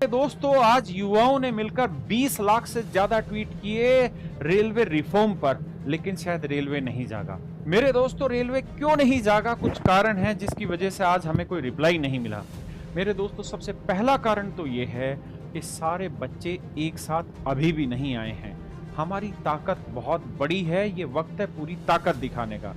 दोस्तों, आज युवाओं ने मिलकर 20 लाख से ज्यादा ट्वीट किए रेलवे रिफॉर्म पर, लेकिन शायद रेलवे नहीं जागा। मेरे दोस्तों, रेलवे क्यों नहीं जागा? कुछ कारण है जिसकी वजह से आज हमें कोई रिप्लाई नहीं मिला। मेरे दोस्तों, सबसे पहला कारण तो ये है कि सारे बच्चे एक साथ अभी भी नहीं आए हैं। हमारी ताकत बहुत बड़ी है, ये वक्त है पूरी ताकत दिखाने का।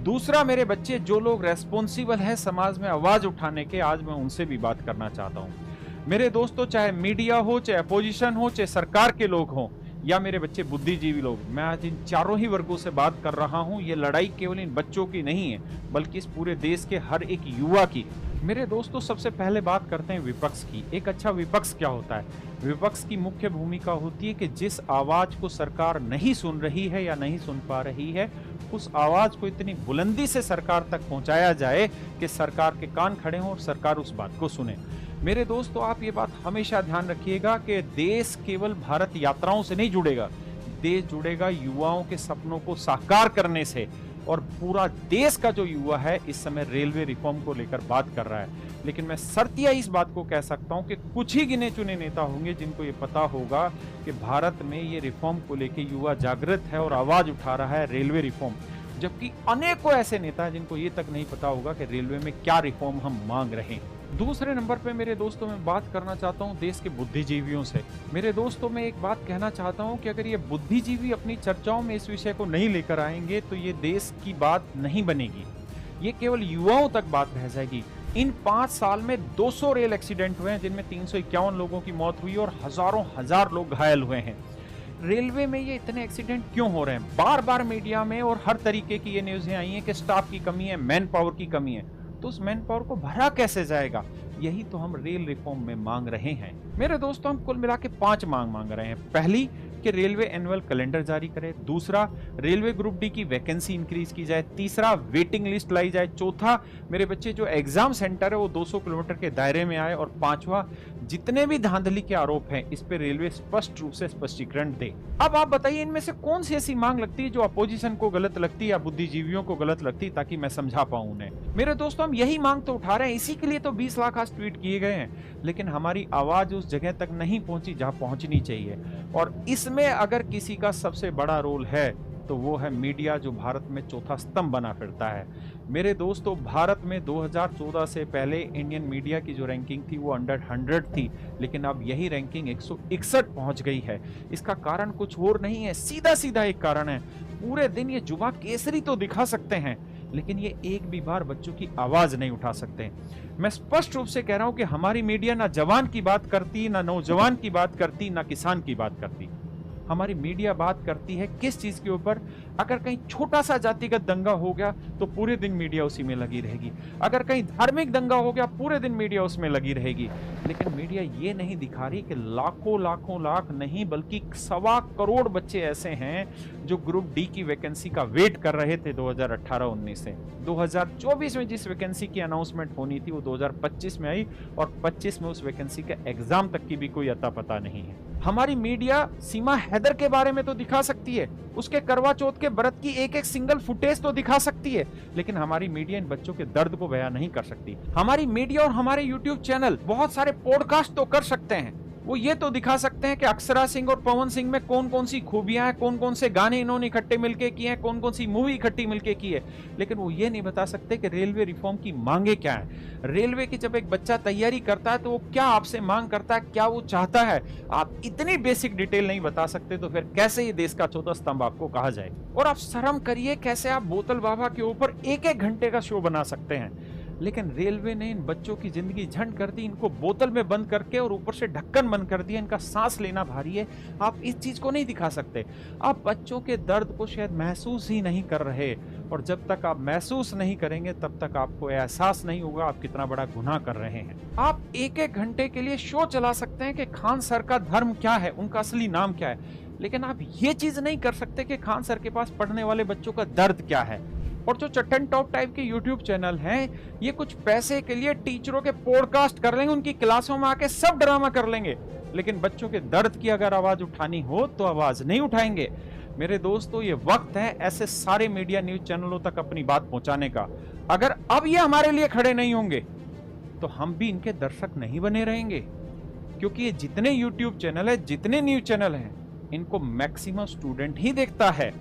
दूसरा, मेरे बच्चे, जो लोग रेस्पॉन्सिबल हैं समाज में आवाज उठाने के, आज मैं उनसे भी बात करना चाहता हूं। मेरे दोस्तों, चाहे मीडिया हो, चाहे अपोजिशन हो, चाहे सरकार के लोग हों, या मेरे बच्चे बुद्धिजीवी लोग, मैं आज इन चारों ही वर्गों से बात कर रहा हूं। ये लड़ाई केवल इन बच्चों की नहीं है, बल्कि इस पूरे देश के हर एक युवा की। मेरे दोस्तों, सबसे पहले बात करते हैं विपक्ष की। एक अच्छा विपक्ष क्या होता है? विपक्ष की मुख्य भूमिका होती है कि जिस आवाज को सरकार नहीं सुन रही है या नहीं सुन पा रही है, उस आवाज को इतनी बुलंदी से सरकार तक पहुंचाया जाए कि सरकार के कान खड़े हों और सरकार उस बात को सुने। मेरे दोस्तों, आप ये बात हमेशा ध्यान रखिएगा कि देश केवल भारत यात्राओं से नहीं जुड़ेगा, देश जुड़ेगा युवाओं के सपनों को साकार करने से। और पूरा देश का जो युवा है इस समय रेलवे रिफॉर्म को लेकर बात कर रहा है। लेकिन मैं शर्तिया इस बात को कह सकता हूं कि कुछ ही गिने चुने नेता होंगे जिनको ये पता होगा कि भारत में ये रिफॉर्म को लेकर युवा जागृत है और आवाज उठा रहा है रेलवे रिफॉर्म, जबकि अनेकों ऐसे नेता हैं जिनको ये तक नहीं पता होगा कि रेलवे में क्या रिफॉर्म हम मांग रहे हैं। दूसरे नंबर पे मेरे दोस्तों, मैं बात करना चाहता हूं देश के बुद्धिजीवियों से। मेरे दोस्तों, मैं एक बात कहना चाहता हूं कि अगर ये बुद्धिजीवी अपनी चर्चाओं में इस विषय को नहीं लेकर आएंगे तो ये देश की बात नहीं बनेगी, ये केवल युवाओं तक बात रह जाएगी। इन 5 साल में 200 रेल एक्सीडेंट हुए हैं, जिनमें 351 लोगों की मौत हुई और हजारों हजार लोग घायल हुए हैं। रेलवे में ये इतने एक्सीडेंट क्यों हो रहे हैं? बार बार मीडिया में और हर तरीके की ये न्यूज़ें आई हैं कि स्टाफ की कमी है, मैन पावर की कमी है। तो उस मैन पावर को भरा कैसे जाएगा? यही तो हम रेल रिफॉर्म में मांग रहे हैं। मेरे दोस्तों, हम कुल मिला के 5 मांग रहे हैं। पहली, कि रेलवे एनुअल कैलेंडर जारी करे। दूसरा, रेलवे ग्रुप डी की वैकेंसी इंक्रीज की जाए। तीसरा, वेटिंग लिस्ट लाई जाए। चौथा, मेरे बच्चे, जो एग्जाम सेंटर है वो 200 किलोमीटर के दायरे में आए। और पांचवा, जितने भी धांधली के आरोप हैं इस पे रेलवे स्पष्ट रूप से स्पष्टीकरण दे। अब आप बताइए, इनमें से कौन सी ऐसी मांग लगती है जो अपोजिशन को गलत लगती है या बुद्धिजीवियों को गलत लगती है, ताकि मैं समझा पाऊं उन्हें। मेरे दोस्तों, हम यही मांग तो उठा रहे हैं, इसी के लिए तो 20 लाख आज ट्वीट किए गए हैं। लेकिन हमारी आवाज उस जगह तक नहीं पहुंची जहां पहुंचनी चाहिए। और इसमें अगर किसी का सबसे बड़ा रोल है तो वो है मीडिया, जो भारत में चौथा स्तंभ बना फिरता है। मेरे दोस्तों, भारत में 2014 से पहले इंडियन मीडिया की जो रैंकिंग थी वो अंडर 100 थी, लेकिन अब यही रैंकिंग 161 पहुंच गई है। इसका कारण कुछ और नहीं है, सीधा सीधा एक कारण है। पूरे दिन ये जुबा केसरी तो दिखा सकते हैं, लेकिन ये एक भी बार बच्चों की आवाज नहीं उठा सकते। मैं स्पष्ट रूप से कह रहा हूं कि हमारी मीडिया ना जवान की बात करती, ना नौजवान की बात करती, ना किसान की बात करती। हमारी मीडिया बात करती है किस चीज के ऊपर? अगर कहीं छोटा सा जातिगत दंगा हो गया तो पूरे दिन मीडिया उसी में लगी रहेगी। अगर कहीं धार्मिक दंगा हो गया, पूरे दिन मीडिया उसमें लगी रहेगी। लेकिन मीडिया ये नहीं दिखा रही कि लाखों लाख नहीं, बल्कि 1.25 करोड़ बच्चे ऐसे हैं जो ग्रुप डी की वैकेंसी का वेट कर रहे थे 2018-19 से। 2024 में जिस वैकेंसी की अनाउंसमेंट होनी थी वो 2025 में आई, और 25 में उस वैकेंसी का एग्जाम तक की भी कोई अता पता नहीं है। हमारी मीडिया सीमा हैदर के बारे में तो दिखा सकती है, उसके करवा चौथ के व्रत की एक सिंगल फुटेज तो दिखा सकती है, लेकिन हमारी मीडिया इन बच्चों के दर्द को बयां नहीं कर सकती। हमारी मीडिया और हमारे यूट्यूब चैनल बहुत सारे पॉडकास्ट तो कर सकते हैं, वो ये तो दिखा सकते हैं कि अक्षरा सिंह और पवन सिंह में कौन कौन सी खूबियां हैं, कौन कौन से गाने इन्होंने इकट्ठे मिलके किए हैं, कौन कौन सी मूवी इकट्ठी मिलके की है। लेकिन वो ये नहीं बता सकते कि रेलवे रिफॉर्म की मांगे क्या है। रेलवे की जब एक बच्चा तैयारी करता है तो वो क्या आपसे मांग करता है, क्या वो चाहता है, आप इतनी बेसिक डिटेल नहीं बता सकते तो फिर कैसे ये देश का चौथा स्तंभ आपको कहा जाए? और आप शर्म करिए, कैसे आप बोतल बाबा के ऊपर 1-1 घंटे का शो बना सकते हैं। लेकिन रेलवे ने इन बच्चों की जिंदगी झंड कर दी, इनको बोतल में बंद करके और ऊपर से ढक्कन बंद कर दिया। इनका सांस लेना भारी है, आप इस चीज को नहीं दिखा सकते। आप बच्चों के दर्द को शायद महसूस ही नहीं कर रहे, और जब तक आप महसूस नहीं करेंगे तब तक आपको एहसास नहीं होगा आप कितना बड़ा गुनाह कर रहे हैं। आप 1-1 घंटे के लिए शो चला सकते हैं कि खान सर का धर्म क्या है, उनका असली नाम क्या है, लेकिन आप ये चीज नहीं कर सकते कि खान सर के पास पढ़ने वाले बच्चों का दर्द क्या है। और जो चट्टन टॉप टाइप के यूट्यूब चैनल हैं, ये कुछ पैसे के लिए टीचरों के पॉडकास्ट कर लेंगे, उनकी क्लासों में आके सब ड्रामा कर लेंगे, लेकिन बच्चों के दर्द की अगर आवाज उठानी हो तो आवाज नहीं उठाएंगे। मेरे दोस्तों, ये वक्त है ऐसे सारे मीडिया न्यूज चैनलों तक अपनी बात पहुंचाने का। अगर अब ये हमारे लिए खड़े नहीं होंगे तो हम भी इनके दर्शक नहीं बने रहेंगे। क्योंकि ये जितने यूट्यूब चैनल है, जितने न्यूज चैनल हैं, इनको मैक्सिमम स्टूडेंट ही देखता है।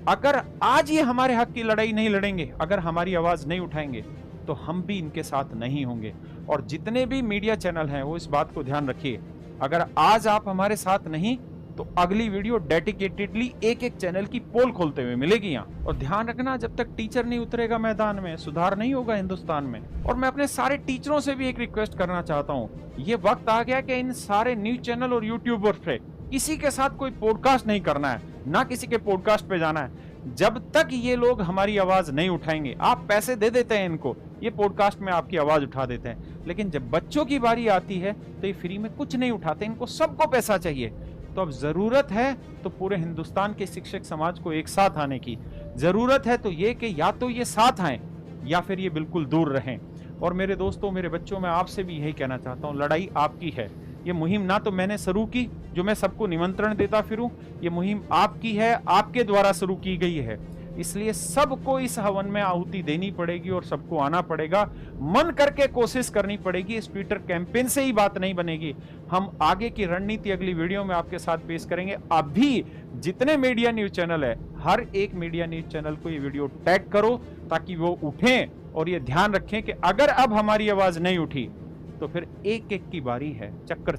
अगर आज ये हमारे हक की लड़ाई नहीं लड़ेंगे, अगर हमारी आवाज नहीं उठाएंगे, तो हम भी इनके साथ नहीं होंगे। और जितने भी मीडिया चैनल हैं वो इस बात को ध्यान रखिए, अगर आज आप हमारे साथ नहीं तो अगली वीडियो डेडिकेटेडली एक एक चैनल की पोल खोलते हुए मिलेगी यहाँ। और ध्यान रखना, जब तक टीचर नहीं उतरेगा मैदान में, सुधार नहीं होगा हिंदुस्तान में। और मैं अपने सारे टीचरों से भी एक रिक्वेस्ट करना चाहता हूँ, ये वक्त आ गया कि इन सारे न्यूज चैनल और यूट्यूबर पे किसी के साथ कोई पॉडकास्ट नहीं करना है, ना किसी के पॉडकास्ट पे जाना है, जब तक ये लोग हमारी आवाज नहीं उठाएंगे। आप पैसे दे देते हैं इनको, ये पॉडकास्ट में आपकी आवाज उठा देते हैं, लेकिन जब बच्चों की बारी आती है तो ये फ्री में कुछ नहीं उठाते, इनको सबको पैसा चाहिए। तो अब जरूरत है तो पूरे हिंदुस्तान के शिक्षक समाज को एक साथ आने की जरूरत है, तो ये कि या तो ये साथ आए या फिर ये बिल्कुल दूर रहें। और मेरे दोस्तों, मेरे बच्चों, मैं आपसे भी यही कहना चाहता हूँ, लड़ाई आपकी है। ये मुहिम ना तो मैंने शुरू की जो मैं सबको निमंत्रण देता फिरूं, ये मुहिम आपकी है, आपके द्वारा शुरू की गई है। इसलिए सबको इस हवन में आहुति देनी पड़ेगी और सबको आना पड़ेगा, मन करके कोशिश करनी पड़ेगी। इस ट्विटर कैंपेन से ही बात नहीं बनेगी। हम आगे की रणनीति अगली वीडियो में आपके साथ पेश करेंगे। अभी जितने मीडिया न्यूज चैनल है, हर एक मीडिया न्यूज चैनल को ये वीडियो टैग करो ताकि वो उठें और ये ध्यान रखें कि अगर अब हमारी आवाज नहीं उठी तो फिर एक एक की बारी है चक्कर